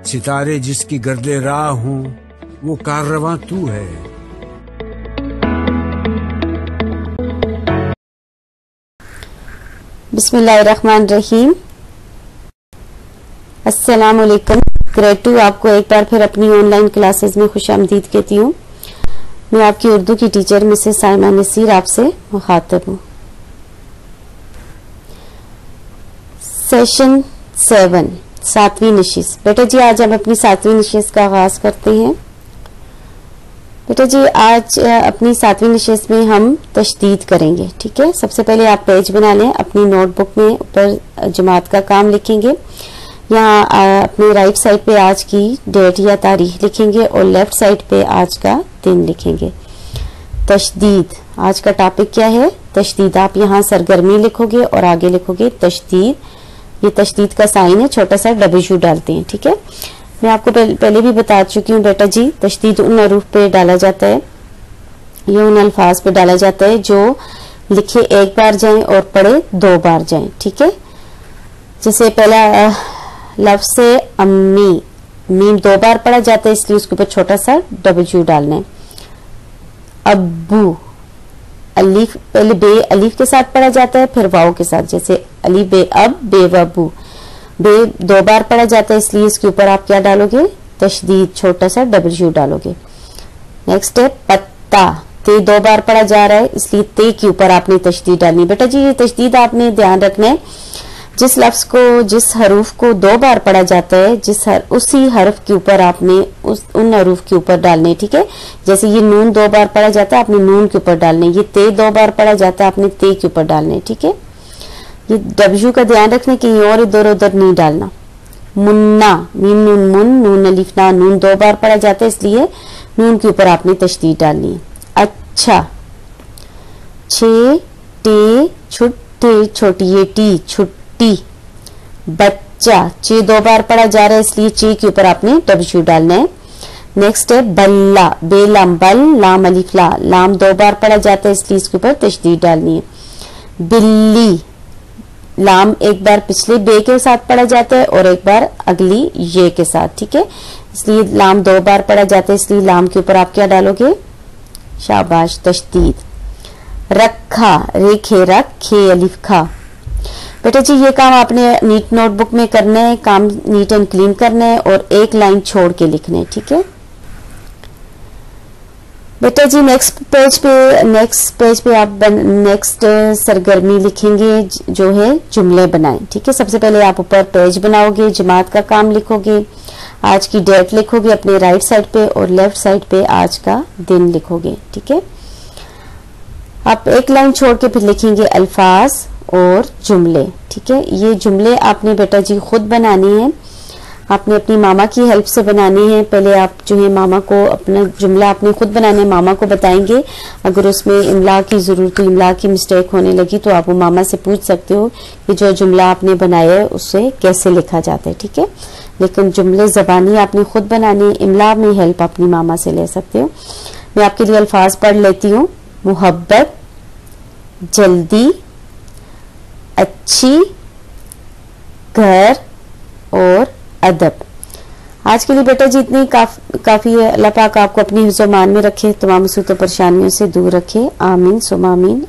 सितारे जिसकी गर्दे राह हूँ वो कारवां तू है। बिस्मिल्लाहिर्रहमानिर्रहीम। अस्सलाम वालेकुम। ग्रेड 2 आपको एक बार फिर अपनी ऑनलाइन क्लासेस में खुशामदीद कहती हूँ। मैं आपकी उर्दू की टीचर मिसेस साइमा नसीर आपसे मुखातब हूँ। सेशन 7 सातवीं नशिस्त। बेटा जी आज हम अपनी सातवीं नशिस्त का आगाज करते हैं। बेटा जी आज अपनी सातवीं नशिस्त में हम तशदीद करेंगे। ठीक है, सबसे पहले आप पेज बना लें। अपनी नोटबुक में ऊपर जमात का काम लिखेंगे। यहाँ अपनी राइट साइड पे आज की डेट या तारीख लिखेंगे और लेफ्ट साइड पे आज का दिन लिखेंगे। तशदीद, आज का टॉपिक क्या है? तशदीद। आप यहाँ सरगर्मी लिखोगे और आगे लिखोगे तशदीद। ये तशदीद का साइन है, छोटा सा W डालते हैं। ठीक है, मैं आपको पहले भी बता चुकी हूँ बेटा जी, तशदीद उन हरूफ पे डाला जाता है, ये उन अल्फाज पे डाला जाता है जो लिखे एक बार जाएं और पढ़े 2 बार जाएं। ठीक है, जैसे पहला लफ्ज से अम्मी, मीम 2 बार पढ़ा जाता है इसलिए उसके ऊपर छोटा सा W डालना है। अब्बू, अलीफ पहले बे अलीफ के साथ पढ़ा जाता है फिर वाव के साथ, जैसे अली बे अब बे वबू। बे 2 बार पढ़ा जाता है इसलिए इसके ऊपर आप क्या डालोगे? तशदीद, छोटा सा W डालोगे। नेक्स्ट है पत्ता, ते 2 बार पढ़ा जा रहा है इसलिए ते के ऊपर आपने तशदीद डालनी। बेटा जी ये तशदीद आपने ध्यान रखना है, जिस लफ्ज को, जिस हरूफ को 2 बार पढ़ा जाता है उसी हरफ के ऊपर आपने उन हरूफ के ऊपर डालने। ठीक है, जैसे ये नून 2 बार पढ़ा जाता है आपने नून के ऊपर डालने, ये ते 2 बार पढ़ा जाता है आपने ते के ऊपर डालने। ठीक है, ये W का ध्यान रखना कि और इधर उधर नहीं डालना। मुन्ना, मीम नून मुन, नून अलिफ ना, नून 2 बार पढ़ा जाता है इसलिए नून के ऊपर आपने तशदीद डालनी है। अच्छा, छे टे छुट्टे, छोटी ये टी छुट्टी। बच्चा, चे 2 बार पढ़ा जा रहा है इसलिए चे के ऊपर आपने W डालना है। नेक्स्ट है बल्ला, बे लाम बल, लाम अलिफ ला, लाम 2 बार पढ़ा जाता है इसलिए इसके ऊपर तशदीद डालनी है। बिल्ली, लाम एक बार पिछले बे के साथ पढ़ा जाता है और एक बार अगली ये के साथ। ठीक है, इसलिए लाम 2 बार पढ़ा जाता है इसलिए लाम के ऊपर आप क्या डालोगे? शाबाश, तशदीद। रखा, रेखे रख, खे अलिफ खा। बेटा जी ये काम आपने नीट नोटबुक में करना है, काम नीट एंड क्लीन करना है और एक लाइन छोड़ के लिखना है। ठीक है बेटा जी, नेक्स्ट पेज पे आप नेक्स्ट सरगर्मी लिखेंगे जो है जुमले बनाएं। ठीक है, सबसे पहले आप ऊपर पेज बनाओगे, जमात का काम लिखोगे, आज की डेट लिखोगे अपने राइट साइड पे और लेफ्ट साइड पे आज का दिन लिखोगे। ठीक है, आप एक लाइन छोड़ के फिर लिखेंगे अल्फाज और जुमले। ठीक है, ये जुमले आपने बेटा जी खुद बनानी है, आपने अपनी मामा की हेल्प से बनानी है। पहले आप जो है मामा को अपना जुमला आपने खुद बनाना है, मामा को बताएंगे। अगर उसमें इमला की जरूरत, इमला की मिस्टेक होने लगी तो आप वो मामा से पूछ सकते हो कि जो जुमला आपने बनाया है उससे कैसे लिखा जाता है। ठीक है, लेकिन जुमले जबानी आपने खुद बनानी है, इमला में हेल्प अपनी मामा से ले सकते हो। मैं आपके लिए अल्फाज पढ़ लेती हूँ। मोहब्बत, जल्दी, अच्छी, घर और अदब। आज के लिए बेटा जी इतनी काफी है। अल्लाह पाक आपको अपनी हिफ्ज़-ओ-मान में रखे, तमाम मुसीबतों परेशानियों से दूर रखे। आमीन सुमा आमीन।